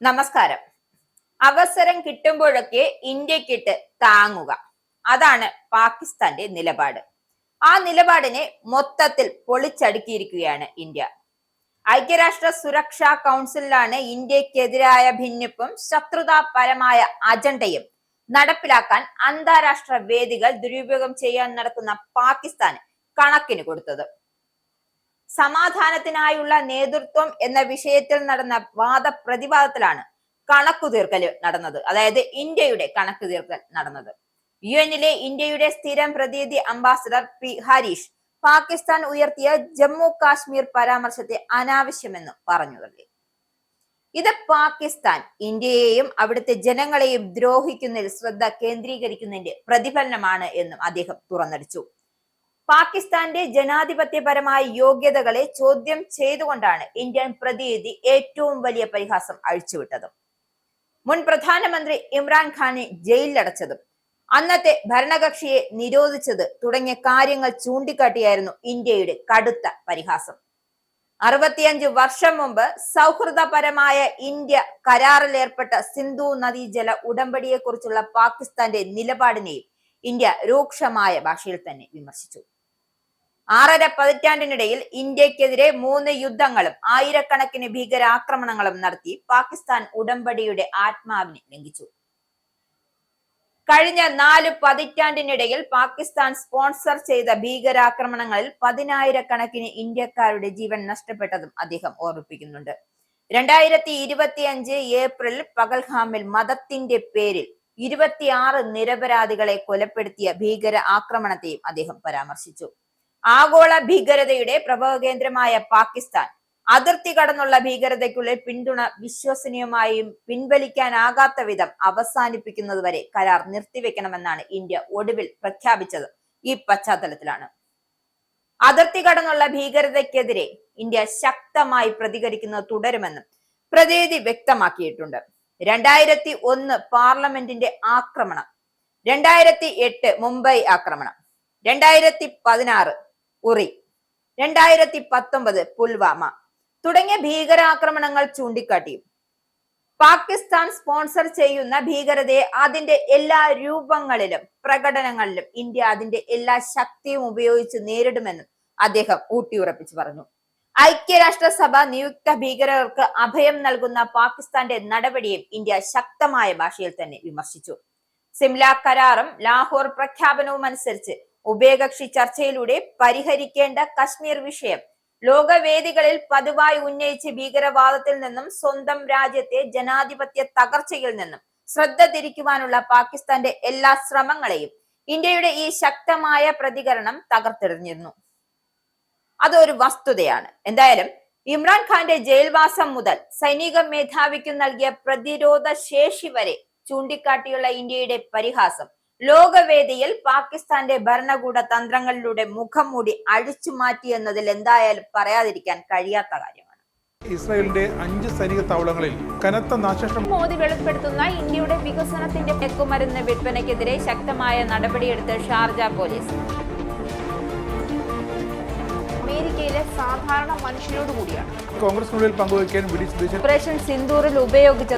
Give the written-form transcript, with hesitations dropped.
നമസ്കാരം. അവസരം കിട്ടുമ്പോഴൊക്കെ ഇന്ത്യക്കിട്ട് താങ്ങുക, അതാണ് പാകിസ്ഥാന്റെ നിലപാട്. ആ നിലപാടിനെ മൊത്തത്തിൽ പൊളിച്ചടുക്കിയിരിക്കുകയാണ് ഇന്ത്യ. ഐക്യരാഷ്ട്ര സുരക്ഷാ കൗൺസിലാണ് ഇന്ത്യക്കെതിരായ ഭിന്നിപ്പും ശത്രുതാപരമായ അജണ്ടയും നടപ്പിലാക്കാൻ അന്താരാഷ്ട്ര വേദികൾ ദുരുപയോഗം ചെയ്യാൻ നടക്കുന്ന പാകിസ്ഥാൻ കണക്കിന് കൊടുത്തത്. സമാധാനത്തിനായുള്ള നേതൃത്വം എന്ന വിഷയത്തിൽ നടന്ന വാദപ്രതിവാദത്തിലാണ് കണക്കുതീർക്കൽ നടന്നത്. അതായത് ഇന്ത്യയുടെ കണക്കുതീർക്കൽ നടന്നത്. യുഎന്നിലെ ഇന്ത്യയുടെ സ്ഥിരം പ്രതിനിധി അംബാസഡർ പി ഹരീഷ് പാകിസ്ഥാൻ ഉയർത്തിയ ജമ്മു കാശ്മീർ പരാമർശത്തെ അനാവശ്യമെന്ന് പറഞ്ഞുതള്ളി. ഇത് പാകിസ്ഥാൻ ഇന്ത്യയെയും അവിടുത്തെ ജനങ്ങളെയും ദ്രോഹിക്കുന്നതിൽ ശ്രദ്ധ കേന്ദ്രീകരിക്കുന്നതിന്റെ പ്രതിഫലനമാണ് എന്നും അദ്ദേഹം തുറന്നടിച്ചു. പാകിസ്ഥാന്റെ ജനാധിപത്യപരമായ യോഗ്യതകളെ ചോദ്യം ചെയ്തുകൊണ്ടാണ് ഇന്ത്യൻ പ്രതിനിധി ഏറ്റവും വലിയ പരിഹാസം അഴിച്ചുവിട്ടത്. മുൻ പ്രധാനമന്ത്രി ഇമ്രാൻഖാനെ ജയിലിലടച്ചതും അന്നത്തെ ഭരണകക്ഷിയെ നിരോധിച്ചത് തുടങ്ങിയ കാര്യങ്ങൾ ചൂണ്ടിക്കാട്ടിയായിരുന്നു ഇന്ത്യയുടെ കടുത്ത പരിഹാസം. 65 വർഷം മുമ്പ് സൗഹൃദപരമായ ഇന്ത്യ കരാറിലേർപ്പെട്ട സിന്ധു നദീജല ഉടമ്പടിയെക്കുറിച്ചുള്ള പാകിസ്ഥാന്റെ നിലപാടിനെയും ഇന്ത്യ രൂക്ഷമായ ഭാഷയിൽ തന്നെ വിമർശിച്ചു. 6.5 പതിറ്റാണ്ടിനിടയിൽ ഇന്ത്യക്കെതിരെ 3 യുദ്ധങ്ങളും ആയിരക്കണക്കിന് ഭീകരാക്രമണങ്ങളും നടത്തി പാകിസ്ഥാൻ ഉടമ്പടിയുടെ ആത്മാവിനെ ലംഘിച്ചു. കഴിഞ്ഞ 4 പതിറ്റാണ്ടിനിടയിൽ പാകിസ്ഥാൻ സ്പോൺസർ ചെയ്ത ഭീകരാക്രമണങ്ങളിൽ 10,000-കണക്കിന് ഇന്ത്യക്കാരുടെ ജീവൻ നഷ്ടപ്പെട്ടതും അദ്ദേഹം ഓർമ്മിപ്പിക്കുന്നുണ്ട്. 2025 ഏപ്രിൽ പകൽഗാമിൽ മതത്തിന്റെ പേരിൽ 26 നിരപരാധികളെ കൊലപ്പെടുത്തിയ ഭീകര ആക്രമണത്തെയും അദ്ദേഹം പരാമർശിച്ചു. ആഗോള ഭീകരതയുടെ പ്രഭവ കേന്ദ്രമായ പാകിസ്ഥാൻ അതിർത്തി കടന്നുള്ള ഭീകരതയ്ക്കുള്ളിൽ പിന്തുണ വിശ്വസനീയമായും പിൻവലിക്കാനാകാത്ത വിധം അവസാനിപ്പിക്കുന്നതുവരെ കരാർ നിർത്തിവെക്കണമെന്നാണ് ഇന്ത്യ ഒടുവിൽ പ്രഖ്യാപിച്ചത്. ഈ പശ്ചാത്തലത്തിലാണ് അതിർത്തി കടന്നുള്ള ഭീകരതയ്ക്കെതിരെ ഇന്ത്യ ശക്തമായി പ്രതികരിക്കുന്നത് തുടരുമെന്നും പ്രതിനിധി വ്യക്തമാക്കിയിട്ടുണ്ട്. 2001 പാർലമെന്റിന്റെ ആക്രമണം, 2008 മുംബൈ ആക്രമണം, 2016 ഉറി, 2019 പുൽവാമ തുടങ്ങിയ ഭീകരാക്രമണങ്ങൾ ചൂണ്ടിക്കാട്ടി പാകിസ്ഥാൻ സ്പോൺസർ ചെയ്യുന്ന ഭീകരതയെ അതിന്റെ എല്ലാ രൂപങ്ങളിലും പ്രകടനങ്ങളിലും ഇന്ത്യ അതിന്റെ എല്ലാ ശക്തിയും ഉപയോഗിച്ച് നേരിടുമെന്നും അദ്ദേഹം ഊട്ടിയുറപ്പിച്ചു പറഞ്ഞു. ഐക്യരാഷ്ട്രസഭ നിയുക്ത ഭീകരർക്ക് അഭയം നൽകുന്ന പാകിസ്ഥാന്റെ നടപടിയും ഇന്ത്യ ശക്തമായ ഭാഷയിൽ തന്നെ വിമർശിച്ചു. സിംല കരാറും ലാഹോർ പ്രഖ്യാപനവും അനുസരിച്ച് ഉഭയകക്ഷി ചർച്ചയിലൂടെ പരിഹരിക്കേണ്ട കശ്മീർ വിഷയം ലോകവേദികളിൽ പതിവായി ഉന്നയിച്ച് ഭീകരവാദത്തിൽ നിന്നും സ്വന്തം രാജ്യത്തെ ജനാധിപത്യ തകർച്ചയിൽ നിന്നും ശ്രദ്ധ തിരിക്കുവാനുള്ള പാകിസ്ഥാന്റെ എല്ലാ ശ്രമങ്ങളെയും ഇന്ത്യയുടെ ഈ ശക്തമായ പ്രതികരണം തകർത്തെറിഞ്ഞിരുന്നു. അതൊരു വസ്തുതയാണ്. എന്തായാലും ഇമ്രാൻഖാന്റെ ജയിൽവാസം മുതൽ സൈനിക മേധാവിക്ക് നൽകിയ പ്രതിരോധ ശേഷി വരെ ചൂണ്ടിക്കാട്ടിയുള്ള ഇന്ത്യയുടെ പരിഹാസം ലോകവേദിയിൽ പാകിസ്ഥാന്റെ ഭരണകൂട തന്ത്രങ്ങളിലൂടെ മുഖം മൂടി അഴിച്ചു മാറ്റി എന്നതിൽ എന്തായാലും പറയാതിരിക്കാൻ കഴിയാത്ത കാര്യമാണ്. ഇസ്രായേലിന്റെ 5 സൈനിക താവളങ്ങളിൽ കനത്ത നാശനഷ്ടം. മോദി വെളിപ്പെടുത്തുന്ന ഇന്ത്യയുടെ വികസനത്തിന്റെ മയക്കുമരുന്ന് വിൽപ്പനയ്ക്കെതിരെ ശക്തമായ നടപടിയെടുത്ത് ഷാർജ പോലീസ്. അമേരിക്കയിലെ സാധാരണ മനുഷ്യരോട് കൂടിയാണ് കോൺഗ്രസിനുള്ളിൽ പങ്കുവയ്ക്കാൻ ഓപ്പറേഷൻ സിന്ദൂറിൽ ഉപയോഗിച്ച